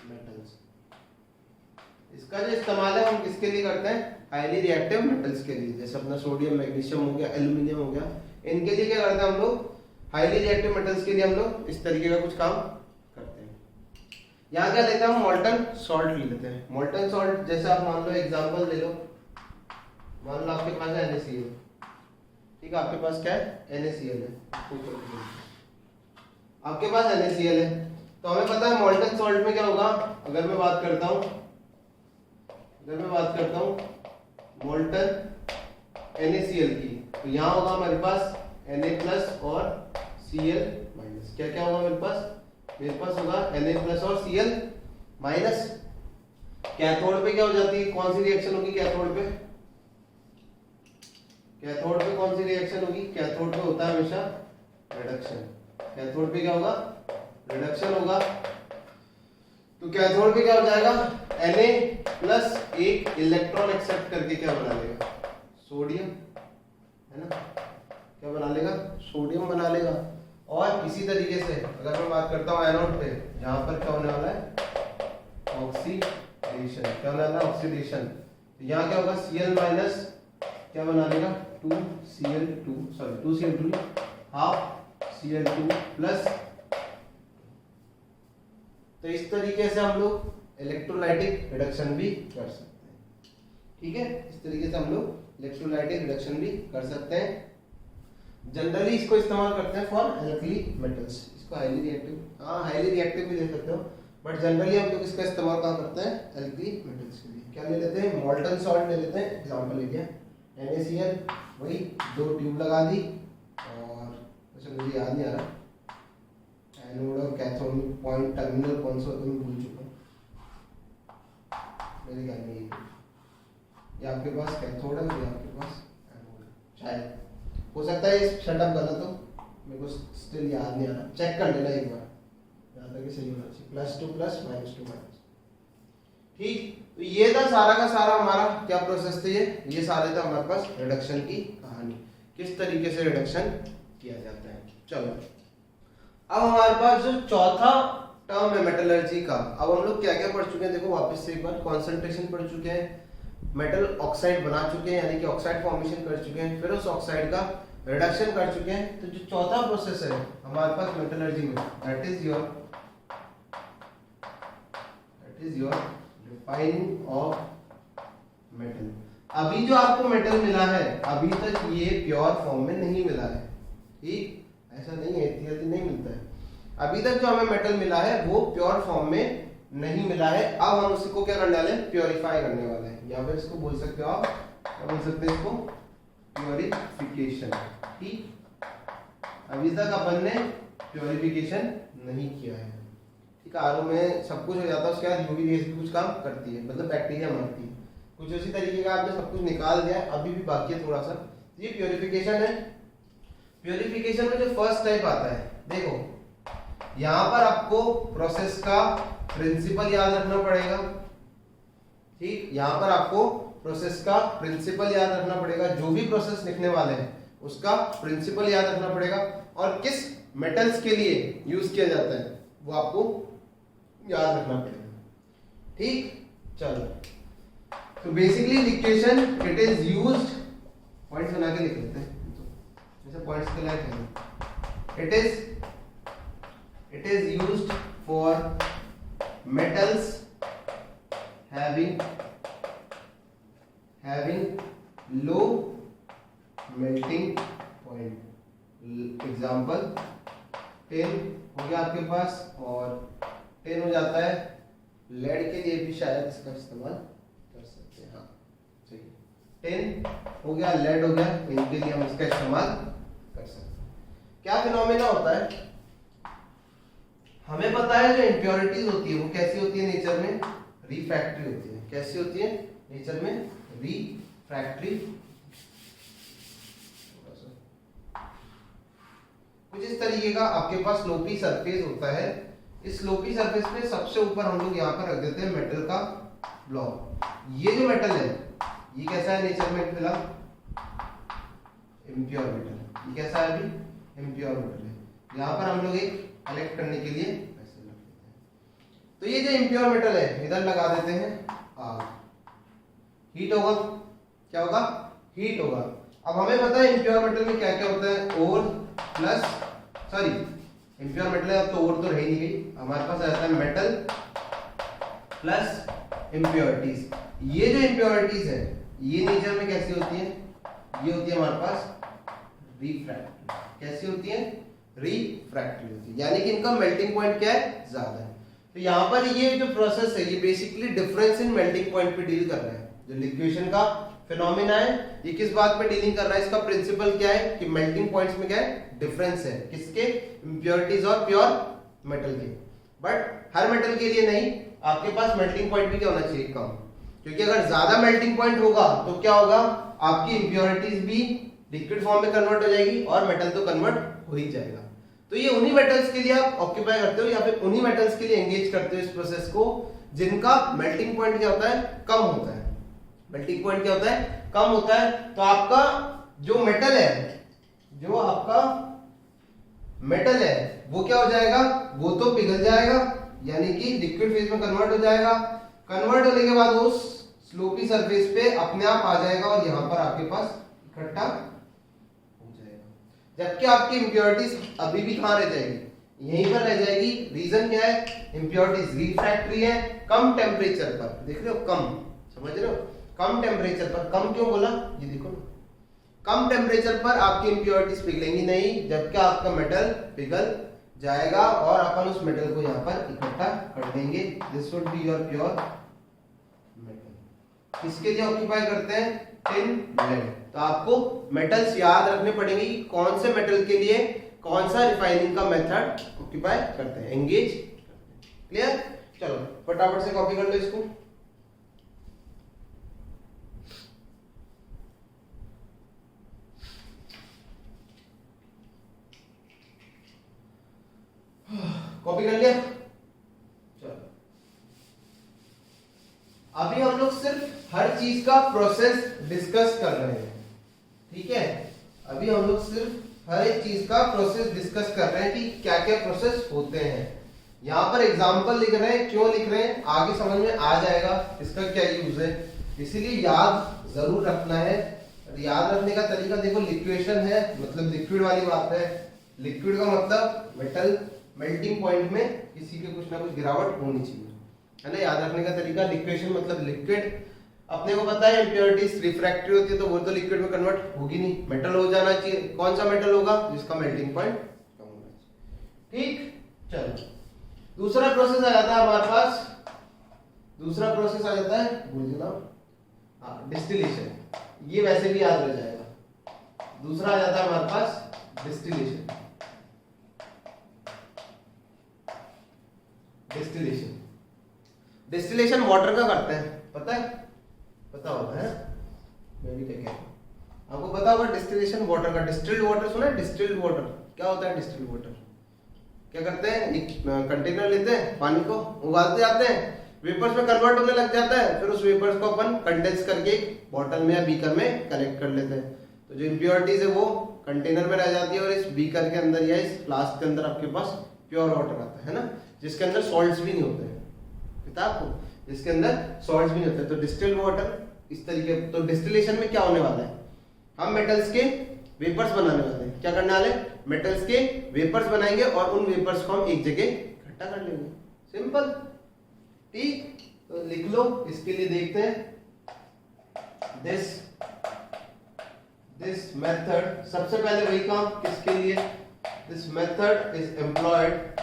Speaker 1: metals. इसका जो इस्तेमाल है हम किसके लिए करते हैं, हाईली रिएक्टिव मेटल्स के लिए, जैसे अपना सोडियम, मैग्नीशियम हो गया, एल्यूमिनियम हो गया, इनके लिए क्या करते हैं हम लोग, हाईली रिएक्टिव मेटल्स के लिए हम लोग इस तरीके का कुछ काम करते हैं। यहाँ क्या लेते हैं हम, मोल्टन सॉल्ट ले लेते हैं। मोल्टन सॉल्ट जैसे आप मान लो, एग्जांपल ले लो, मान लो आपके पास है NaCl, ठीक है, आपके पास क्या है, NaCl है, आपके पास NaCl है, तो हमें पता है मोल्टन सॉल्ट में क्या होगा, अगर मैं बात करता हूं मोल्टन NaCl की, तो यहाँ होगा हमारे पास Na+ और Cl-, क्या क्या होगा मेरे पास होगा Na+ और Cl-। कैथोड पे क्या हो जाती है, कौन सी रिएक्शन होगी कैथोड पे, कौन सी रिएक्शन होगी, कैथोड पे होता है हमेशा रिडक्शन, कैथोड पे क्या होगा, रिडक्शन होगा। तो कैथोड पे क्या हो जाएगा, Na+ एक इलेक्ट्रॉन एक्सेप्ट करके क्या बना लेगा, सोडियम, है ना, क्या बना लेगा, सोडियम बना लेगा। और इसी तरीके से अगर मैं बात करता हूँ एनोड पे, जहां पर क्या होने वाला है, ऑक्सीडेशन, क्या होने वाला है, ऑक्सीडेशन, तो यहाँ क्या होगा, Cl- क्या बना लेगा, 2Cl2 हाफ Cl2+। तो इस तरीके से हम लोग इलेक्ट्रोलाइटिक रिडक्शन भी कर सकते हैं, ठीक है, इस तरीके से हम लोग इलेक्ट्रोलाइटिक रिडक्शन भी कर सकते हैं। जनरली इसको इस्तेमाल करते हैं फॉर एल्कली मेटल्स, इसको हाईली रिएक्टिव भी दे सकते हो, बट जनरली हम लोग इसका इस्तेमाल कहाँ करते हैं, एल्कली मेटल्स के लिए। क्या ले लेते हैं, मोल्टन सॉल्ट ले लेते हैं, एग्जांपल ले लिया NaCl, वही 2 ट्यूब लगा दी, और अच्छा मुझे याद नहीं आ रहा एनोड और कैथोड में पॉइंट टर्मिनल कौन सा होता है, मैं भूल चुका हूँ, मेरे ख्याल में ये आपके पास कैथोड है, ये आपके पास एनोड है, शायद, हो सकता है इस सेटअप गलत हो, मेरे को स्टिल याद नहीं आ रहा, चेक कर लेना एक बार, यहाँ तक सही होना चाहिए, +2+, -2-। ठीक, तो ये था सारा का सारा हमारा क्या प्रोसेस थे, ये सारे थे हमारे पास रिडक्शन की कहानी, किस तरीके से रिडक्शन किया जाता है। चलो अब हमारे पास जो चौथा टर्म है मेटलर्जी का, अब हम लोग क्या क्या पढ़ चुके हैं, देखो वापस से एक बार, कॉन्सेंट्रेशन पढ़ चुके हैं, मेटल ऑक्साइड बना चुके हैं, यानी कि ऑक्साइड फॉर्मेशन कर चुके हैं, फिर उस ऑक्साइड का रिडक्शन कर चुके हैं। तो जो चौथा प्रोसेस है हमारे पास मेटलर्जी में, that is your refining of metal. अभी जो आपको मेटल मिला है, अभी तक ये प्योर फॉर्म में नहीं मिला है, ठीक, ऐसा नहीं है, इतनी नहीं मिलता है, अभी तक जो हमें मेटल मिला है वो प्योर फॉर्म में नहीं मिला है। अब हम उसको क्या करने वाले हैं, प्योरीफाई करने वाले हैं, या फिर इसको बोल सकते हो आप, क्या बोल सकते हैं इसको, प्योरिफिकेशन। ठीक, अभी तक अपन ने प्योरिफिकेशन नहीं किया है, ठीक है, आरओ में सब कुछ हो जाता है, उसके बाद यूवी रेस भी कुछ काम करती है, मतलब बैक्टीरिया मरती है, कुछ उसी तरीके का आपने सब कुछ निकाल दिया है, अभी भी बाकी है थोड़ा सा, ये प्योरिफिकेशन है। प्योरिफिकेशन में जो फर्स्ट टाइप आता है, देखो यहां पर आपको प्रोसेस का प्रिंसिपल याद रखना पड़ेगा, ठीक, यहां पर आपको प्रोसेस का प्रिंसिपल याद रखना पड़ेगा, जो भी प्रोसेस लिखने वाले हैं उसका प्रिंसिपल याद रखना पड़ेगा, और किस मेटल्स के लिए यूज किया जाता है वो आपको याद रखना पड़ेगा, ठीक। चलो, तो basically liquation it is used, points बना के लिख लेते हैं, जैसे पॉइंट्स के लायक है, it is used for metals having low melting point, example ten हो गया आपके पास, और टेन हो जाता है लेड के लिए भी शायद इसका इस्तेमाल कर सकते हैं, हाँ सही, टेन हो गया, लेड हो गया, इनके लिए हम इसका इस्तेमाल कर सकते हैं। क्या फिनोमेना होता है, हमें पता है जो इम्प्योरिटीज होती है वो कैसी होती है नेचर में, रिफ्रैक्टरी होती है। कैसी होती है नेचर में? रिफ्रैक्टरी। कुछ इस तरीके का आपके पास स्लोपी सरफेस होता है। इस स्लोपी सरफेस पे सबसे ऊपर हम लोग यहाँ पर रख देते हैं मेटल का ब्लॉक। ये जो मेटल है ये कैसा है नेचर में? फिलहाल इम्प्योर मेटल। ये कैसा है? अभी इम्प्योर मेटल है। यहाँ पर हम लोग एक कलेक्ट करने के लिए ऐसे रख देते हैं। तो ये जो इम्प्योर मेटल है इधर लगा देते हैं आग। हीट होगा, क्या होगा? हीट होगा। अब हमें पता है इम्प्योर मेटल में क्या क्या होता है। ओर प्लस सॉरी इम्प्योर मेटल है, अब तो ओर तो रह ही नहीं गई, हमारे पास आ जाता है मेटल प्लस इम्प्योरिटीज। ये जो इम्प्योरिटीज है ये नेचर में कैसी होती है? ये होती है हमारे पास रिफ्रैक्टरी। कैसी होती है? रिफ्रैक्टरी होती है, यानी कि इनका मेल्टिंग पॉइंट क्या है? ज्यादा है। तो यहाँ पर ये जो प्रोसेस है ये basically difference in melting point पे डील कर रहा है। जो लिक्विडेशन का फिनोमेना है ये किस बात पे डीलिंग कर रहा है? इसका प्रिंसिपल क्या है कि मेल्टिंग पॉइंट्स में क्या है? डिफरेंस है। किसके? इम्प्योरिटीज और प्योर मेटल के। बट हर मेटल के लिए नहीं, आपके पास मेल्टिंग पॉइंट भी क्या होना चाहिए? कम। क्योंकि अगर ज्यादा मेल्टिंग पॉइंट होगा तो क्या होगा? आपकी इम्प्योरिटीज भी लिक्विड फॉर्म में कन्वर्ट हो जाएगी और मेटल तो कन्वर्ट हो ही जाएगा। तो ये उन्हीं मेटल्स के लिए आप ऑक्यूपाई करते हो या फिर उन्हीं मेटल्स के लिए एंगेज करते हो इस प्रोसेस को जिनका मेल्टिंग पॉइंट क्या होता है? कम होता है। मेल्टिंग पॉइंट क्या होता है? कम होता है। तो आपका जो मेटल है, जो आपका मेटल है वो क्या हो जाएगा? वो तो पिघल जाएगा, यानी कि लिक्विड फेज में कन्वर्ट हो जाएगा। कन्वर्ट होने के बाद वो स्लोपी सरफेस पे अपने आप आ जाएगा और यहाँ पर आपके पास इकट्ठा हो जाएगा। जबकि आपकी इम्प्योरिटीज अभी भी कहाँ रह जाएगी? यहीं पर रह जाएगी। रीजन क्या है? इम्प्योरिटीज रिफ्रैक्टरी है, कम टेम्परेचर पर। देख रहे हो? कम, समझ रहे हो? कम टेम्परेचर पर। कम क्यों बोला? ये देखो ना, कम टेम्परेचर पर आपकी इम्प्योरिटीज पिघलेंगी नहीं, जबकि आपका मेटल पिघल जाएगा और अपन उस मेटल को यहाँ पर इकट्ठा कर देंगे। This would be your pure metal. किसके लिए ऑक्यूपाई करते हैं? Tin lead. तो आपको मेटल्स याद रखने पड़ेंगे कि कौन से मेटल के लिए कौन सा रिफाइनिंग का मेथड ऑक्यूपाई करते हैं, एंगेज करते हैं। क्लियर? चलो फटाफट से कॉपी कर लो इसको। कॉपी कर लिया? चलो अभी हम लोग सिर्फ हर चीज का प्रोसेस डिस्कस कर रहे हैं, ठीक है? अभी हम लोग सिर्फ हर एक चीज का प्रोसेस डिस्कस कर रहे हैं कि क्या क्या प्रोसेस होते हैं। यहाँ पर एग्जांपल लिख रहे हैं, क्यों लिख रहे हैं आगे समझ में आ जाएगा इसका क्या यूज है। इसीलिए याद जरूर रखना है। याद रखने का तरीका देखो, लिक्वेशन है मतलब लिक्विड वाली बात है। लिक्विड का मतलब मेटल मेल्टिंग पॉइंट में किसी के कुछ ना कुछ गिरावट होनी चाहिए, है ना? याद रखने का तरीका, लिक्वेशन मतलब लिक्विड। अपने को पता है इम्प्योरिटीज रिफ्रैक्टरी होती है तो वो तो लिक्विड में कन्वर्ट होगी नहीं, मेटल हो जाना चाहिए। कौन सा मेटल होगा? जिसका मेल्टिंग पॉइंट कम होना चाहिए। ठीक, चलो दूसरा प्रोसेस आ जाता है हमारे पास। दूसरा प्रोसेस आ जाता है, भूल जाना, डिस्टिलेशन। ये वैसे भी याद रह जाएगा। दूसरा आ जाता है हमारे पास डिस्टिलेशन। डिस्टिलेशन, डिस्टिलेशन वाटर का करते हैं, पता है? पता होगा है? मैं भी क्या कह रहा हूँ, आपको पता होगा डिस्टिलेशन वाटर का। डिस्टिल्ड वाटर सुना है? डिस्टिल्ड वाटर क्या होता है? डिस्टिल्ड वाटर क्या करते हैं? एक कंटेनर लेते हैं, पानी को उबालते जाते हैं, वेपर्स में कन्वर्ट होने लग जाता है, फिर उस वेपर्स को अपन कंडेंस करके एक बॉटल में या बीकर में कलेक्ट कर लेते हैं। तो जो इम्प्योरिटीज है वो कंटेनर में रह जाती है और इस बीकर के अंदर या इस फ्लास्क के अंदर आपके पास प्योर वाटर आता है ना, जिसके अंदर सॉल्ट्स भी नहीं होते हैं। पता आपको? जिसके अंदर सॉल्ट्स भी नहीं होते। तो डिस्टिल्ड वाटर इस तरीके। तो डिस्टिलेशन में क्या होने वाला है? हम मेटल्स के वेपर्स बनाने वाले हैं। क्या करने वाले? मेटल्स के वेपर्स बनाएंगे और उन वेपर्स को हम एक जगह इकट्ठा कर लेंगे। सिंपल, ठीक? तो लिख लो, इसके लिए देखते हैं। दिस मेथड, सबसे पहले वही काम किसके लिए? This method is employed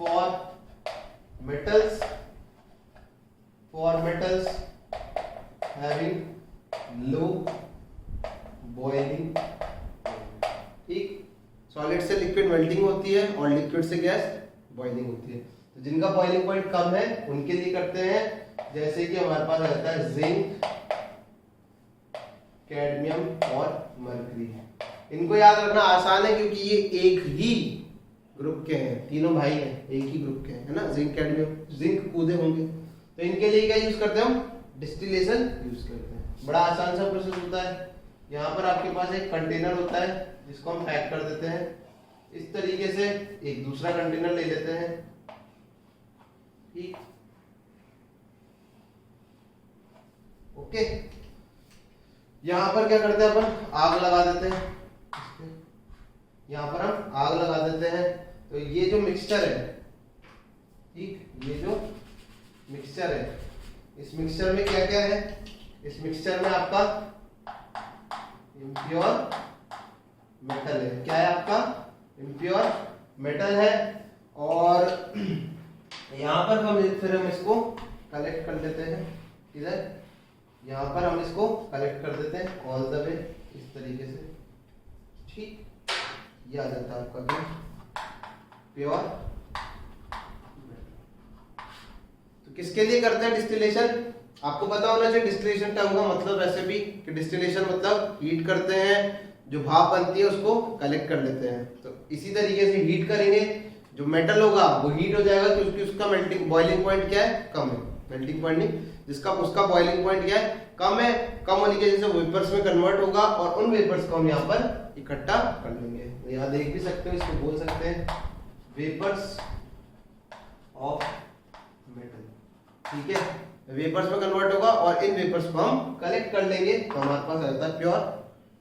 Speaker 1: for metals having low boiling। ठीक, सॉलिड से लिक्विड मेल्टिंग होती है और लिक्विड से गैस बॉइलिंग होती है। तो जिनका बॉइलिंग पॉइंट कम है उनके लिए करते हैं, जैसे कि हमारे पास रहता है जिंक, कैडमियम और मरकरी। इनको याद रखना आसान है क्योंकि ये एक ही ग्रुप के हैं, तीनों भाई हैं, एक ही ग्रुप के हैं, है ना। जिंक कैडमियम, जिंक कूदे होंगे, तो इनके लिए क्या यूज करते हैं हम, डिस्टिलेशन यूज करते हैं। बड़ा आसान सा प्रोसेस होता है। यहाँ पर आपके पास एक कंटेनर होता है जिसको हम पैक कर देते हैं इस तरीके से, एक दूसरा कंटेनर ले लेते हैं, ठीक, ओके। यहाँ पर क्या करते हैं अपन, आग लगा देते हैं, यहाँ पर हम आग लगा देते हैं। तो ये जो मिक्सचर है, ठीक, ये जो मिक्सचर है, इस मिक्सचर में क्या क्या है, इस मिक्सचर में आपका इम्प्योर मेटल है। क्या है आपका, इम्प्योर मेटल है। और यहाँ पर हम इसको कलेक्ट कर लेते हैं, इधर यहाँ पर हम इसको कलेक्ट कर देते हैं ऑल द वे इस तरीके से, ठीक। ये आ जाता है आपका प्योर। तो किसके लिए करते हैं डिस्टिलेशन, आपको पता होना चाहिए डिस्टिलेशन टर्म का मतलब वैसे भी कि डिस्टिलेशन मतलब हीट करते हैं, जो भाप बनती है उसको कलेक्ट कर लेते हैं। तो इसी तरीके से हीट करेंगे, जो मेटल होगा वो हीट हो जाएगा क्योंकि उसका मेल्टिंग बॉइलिंग पॉइंट क्या है, कम है, मेल्टिंग पॉइंट नहीं, जिसका उसका बॉइलिंग पॉइंट क्या है, कम है। कम होने की वजह से वेपर्स में कन्वर्ट होगा और उन वेपर्स को हम यहाँ पर इकट्ठा कर लेंगे। तो यहाँ देख भी सकते हो, इसको बोल सकते हैं वेपर्स ऑफ मेटल, ठीक है। वेपर्स में कन्वर्ट होगा और इन वेपर्स को हम कलेक्ट कर लेंगे, तो हमारे पास आ जाता है प्योर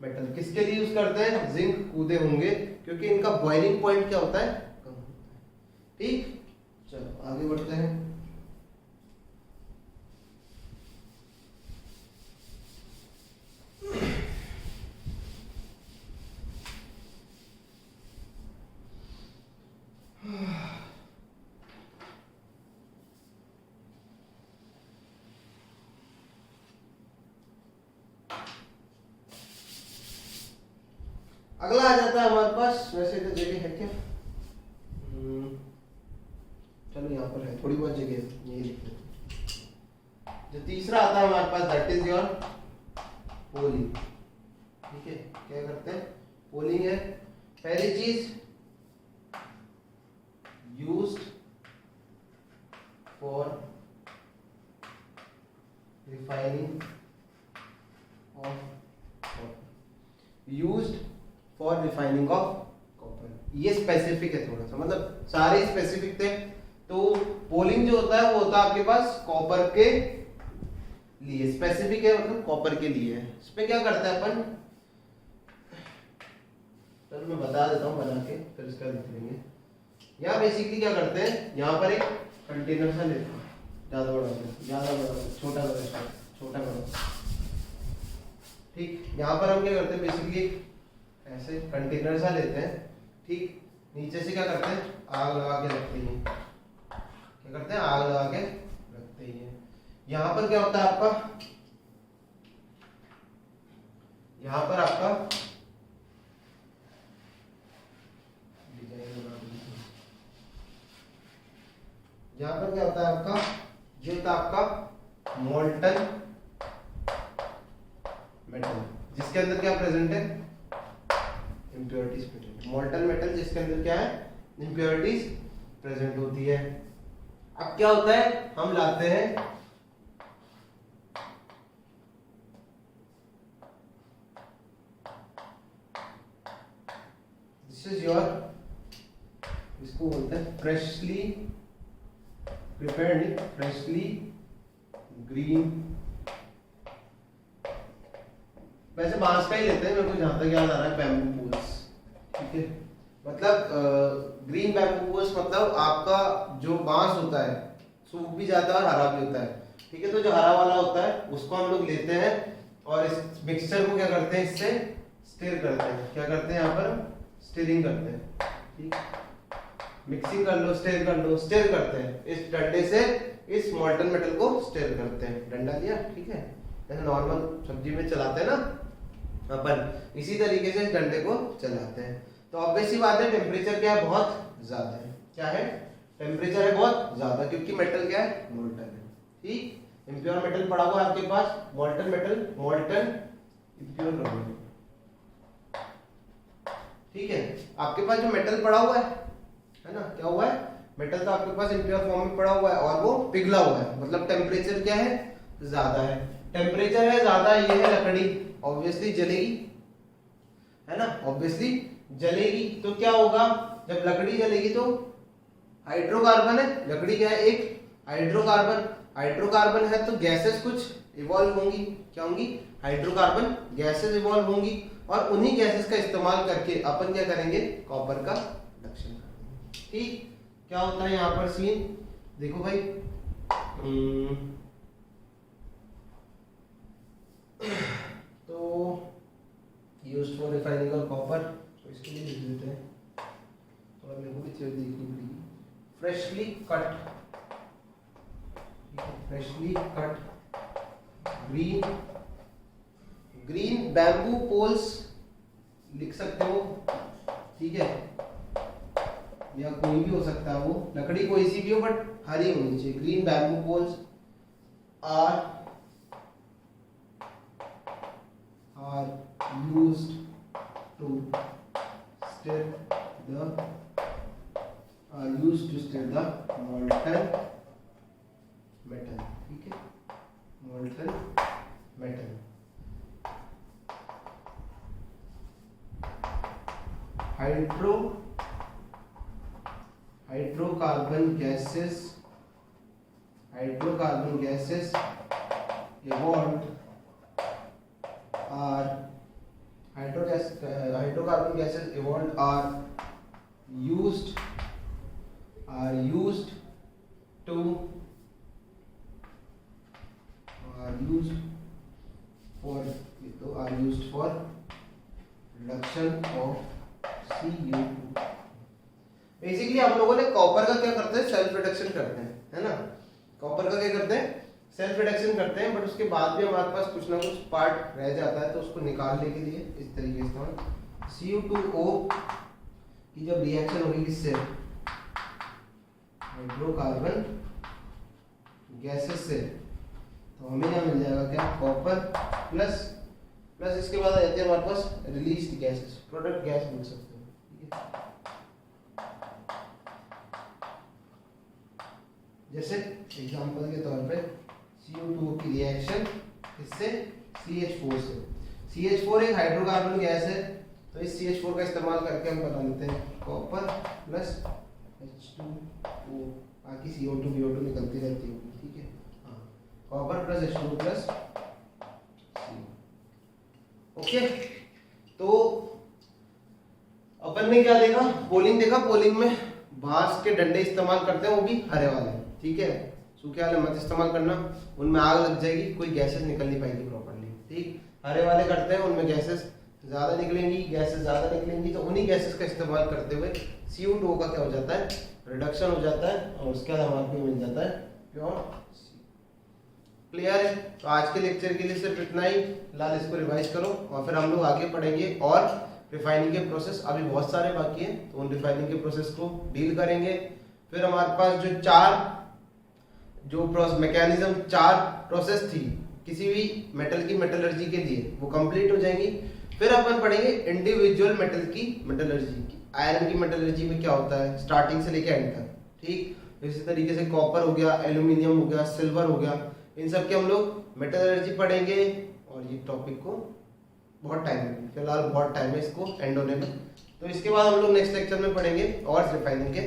Speaker 1: मेटल। किसके लिए यूज करते हैं, जिंक कूदे होंगे क्योंकि इनका बॉइलिंग पॉइंट क्या होता है, कम होता है, ठीक। चलो आगे बढ़ते हैं। अगला आ जाता है हमारे पास, वैसे तो जगह है क्या, चलो यहाँ पर है, थोड़ी बहुत जगह है, ये लिख लेते हैं। जो तीसरा आता है हमारे पास दैट इज योर पोलिंग, ठीक है। क्या करते हैं, पोलिंग है। पहली चीज used for refining of copper, used for refining of copper. ये स्पेसिफिक है थोड़ा सा, मतलब सारे स्पेसिफिक थे। तो पोलिंग जो होता है वो होता है आपके पास कॉपर के लिए, स्पेसिफिक है मतलब कॉपर के लिए है। इसमें क्या करते हैं अपन, चलो मैं बता देता हूँ बना के, फिर इसका लिख लेंगे। यहाँ बेसिकली क्या करते हैं, यहाँ पर एक कंटेनर सा लेते हैं, ज्यादा बड़ा, छोटा बड़ा, छोटा बड़ा, ठीक। यहाँ पर हम क्या करते हैं, बेसिकली ऐसे कंटेनर सा लेते हैं, ठीक। नीचे से क्या करते हैं, आग लगा के रखते हैं, क्या करते हैं, आग लगा के रखते हैं। यहाँ पर क्या होता है आपका, यहाँ पर आपका यहाँ पर क्या होता है आपका, ये होता है आपका मोल्टन मेटल, जिसके अंदर क्या प्रेजेंट है, इम्प्योरिटीज प्रेजेंट। मोल्टन मेटल जिसके अंदर क्या है, इम्प्योरिटीज प्रेजेंट होती है। अब क्या होता है, हम लाते हैं दिस इज योर, इसको बोलते हैं फ्रेशली प्रिपेयर्ड, फ्रेशली ग्रीन, वैसे बांस का ही लेते हैं, मेरे को जहां तक याद आ रहा है बैम्बू पोल्स, ठीक है। मतलब ग्रीन बैम्बू पोल्स मतलब आपका जो बांस होता है सूख भी जाता है और हरा भी होता है, ठीक है। तो जो हरा वाला होता है उसको हम लोग लेते हैं और इस मिक्सचर को क्या करते हैं, इससे स्टिर करते हैं। क्या करते हैं, यहाँ पर स्टिरिंग करते हैं, ठीक। मिक्सिंग कर लो, स्टिर कर लो, स्टिर करते हैं इस डंडे से, इस मोल्टन मेटल को स्टिर करते हैं। डंडा लिया, ठीक है, जैसे नॉर्मल सब्जी में चलाते हैं ना अपन, इसी तरीके से इस डंडे को चलाते हैं। तो ऑब्वियस सी बात है, टेम्परेचर क्या है, बहुत ज्यादा है। क्या है, टेम्परेचर है बहुत ज्यादा, क्योंकि मेटल क्या है, मोल्टन है। ठीक, इम्प्योर मेटल पड़ा हुआ है आपके पास, molten metal, molten impure rubber. ठीक है, आपके पास जो मेटल पड़ा हुआ है ना, क्या हुआ है, मेटल तो आपके पास इम्प्योर फॉर्म में पड़ा हुआ है और वो पिघला हुआ है, मतलब टेम्परेचर क्या है, ज्यादा है। टेम्परेचर है ज्यादा, ये है लकड़ी, ऑब्वियसली जलेगी, है ना, ऑब्वियसली जलेगी। तो क्या होगा, जब लकड़ी जलेगी तो हाइड्रोकार्बन है, लकड़ी क्या है, एक हाइड्रोकार्बन, हाइड्रोकार्बन है तो गैसेस कुछ इवॉल्व होंगी, क्या होंगी, हाइड्रोकार्बन गैसेस इवॉल्व होंगी, और उन्हीं गैसेस का इस्तेमाल करके अपन क्या करेंगे, कॉपर का रिडक्शन करेंगे। ठीक, क्या होता है यहाँ पर सीन, देखो भाई, तो used for refining of copper, तो इसके लिए लिख देते हैं, थोड़ा मेरे को भी चीज देखनी पड़ेगी। Freshly cut, freshly cut green bamboo poles लिख सकते हो, ठीक है, या कोई भी हो सकता है, वो लकड़ी कोई सी भी हो बट हरी होनी चाहिए। Green bamboo poles are used to stir the molten metal, ठीक है, molten metal। Hydrocarbon gases evolved are hydrocarbon gases evolved are used for reduction of CO2। Basically आप लोगों ने कॉपर का क्या करते हैं, सेल्फ रिडक्शन करते हैं, है ना, कॉपर का क्या करते हैं, सेल्फ रिडक्शन करते हैं, बट उसके बाद भी हमारे पास कुछ ना कुछ पार्ट रह जाता है, तो उसको निकालने के लिए इस तरीके से हम CO2O की जब रिएक्शन होगी किससे, हाइड्रोकार्बन गैसेस से, तो हमें क्या मिल जाएगा, क्या, कॉपर प्लस इसके बाद आ जाती है हमारे पास रिलीज्ड गैसेस, प्रोडक्ट गैस बोल सकते हैं, ठीक है। जैसे एग्जांपल के तौर पे CO2 की रिएक्शन इससे CH4 से, CH4 एक हाइड्रोकार्बन गैस है, तो इस CH4 का इस्तेमाल करके हम बना लेते हैं कॉपर प्लस H2O, बाकी CO2 BO2 निकलती रहती है, ठीक है, हाँ, copper plus H2O plus CO। Okay, तो अपन ने क्या देखा, पोलिंग देखा, पोलिंग में बांस के डंडे इस्तेमाल करते हैं, वो भी हरे वाले, ठीक है, सूखे वाले मत इस्तेमाल करना, उनमें आग लग जाएगी, कोई गैसेस निकल नहीं पाएगी प्रॉपर्ली, ठीक। हरे वाले करते हैं, उनमें गैसेस ज्यादा निकलेंगी, तो उन्हीं गैसेस का इस्तेमाल करते हुए CO2 का क्या हो जाता है, रिडक्शन हो जाता है, और उसके बाद हमारे को मिल जाता है प्योर। क्लियर है, तो आज के लेक्चर के लिए सिर्फ इतना ही, फिलहाल इसको रिवाइज करो, और फिर हम लोग आगे पढ़ेंगे और रिफाइनिंग के प्रोसेस अभी बहुत सारे बाकी हैं, तो उन रिफाइनिंग के प्रोसेस को डील करेंगे। फिर हमारे पास जो मैकेनिज्म, 4 प्रोसेस थी किसी भी मेटल की मेटलर्जी के लिए, वो कंप्लीट हो जाएंगी। फिर अपन पढ़ेंगे इंडिविजुअल मेटल की मेटलर्जी की। आयरन की मेटलर्जी में क्या होता है स्टार्टिंग से लेकर एंड तक, ठीक। इसी तरीके से कॉपर हो गया, एल्यूमिनियम हो गया, सिल्वर हो गया, इन सब के हम लोग मेटलर्जी पढ़ेंगे, और ये टॉपिक को बहुत टाइम है, फिलहाल बहुत टाइम है इसको एंड होने में, तो इसके बाद हम लोग नेक्स्ट लेक्चर में पढ़ेंगे और रिफाइनिंग के